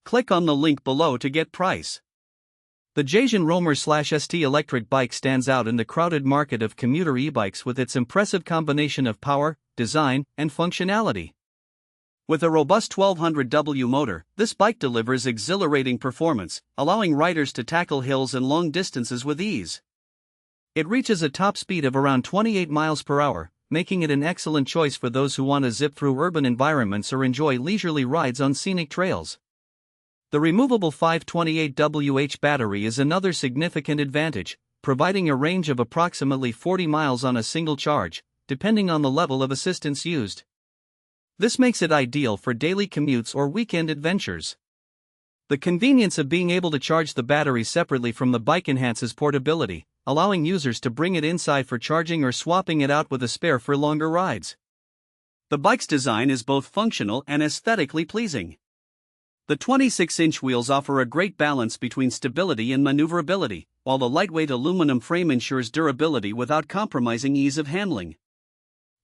Click on the link below to get price. The Jasion Roamer/ST electric bike stands out in the crowded market of commuter e-bikes with its impressive combination of power, design, and functionality. With a robust 1200W motor, this bike delivers exhilarating performance, allowing riders to tackle hills and long distances with ease. It reaches a top speed of around 28 miles per hour, making it an excellent choice for those who want to zip through urban environments or enjoy leisurely rides on scenic trails. The removable 528WH battery is another significant advantage, providing a range of approximately 40 miles on a single charge, depending on the level of assistance used. This makes it ideal for daily commutes or weekend adventures. The convenience of being able to charge the battery separately from the bike enhances portability, allowing users to bring it inside for charging or swapping it out with a spare for longer rides. The bike's design is both functional and aesthetically pleasing. The 26-inch wheels offer a great balance between stability and maneuverability, while the lightweight aluminum frame ensures durability without compromising ease of handling.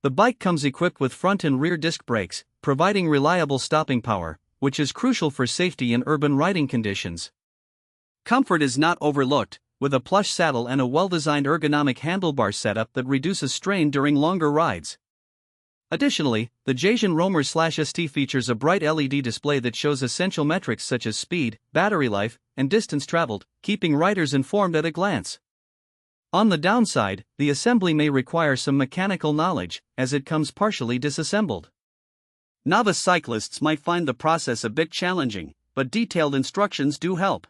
The bike comes equipped with front and rear disc brakes, providing reliable stopping power, which is crucial for safety in urban riding conditions. Comfort is not overlooked, with a plush saddle and a well-designed ergonomic handlebar setup that reduces strain during longer rides. Additionally, the Jasion Roamer/ST features a bright LED display that shows essential metrics such as speed, battery life, and distance traveled, keeping riders informed at a glance. On the downside, the assembly may require some mechanical knowledge, as it comes partially disassembled. Novice cyclists might find the process a bit challenging, but detailed instructions do help.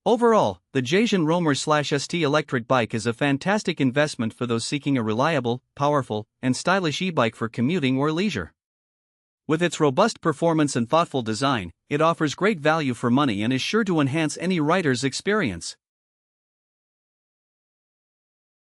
Overall, the Jasion Roamer/ST electric bike is a fantastic investment for those seeking a reliable, powerful, and stylish e-bike for commuting or leisure. With its robust performance and thoughtful design, it offers great value for money and is sure to enhance any rider's experience.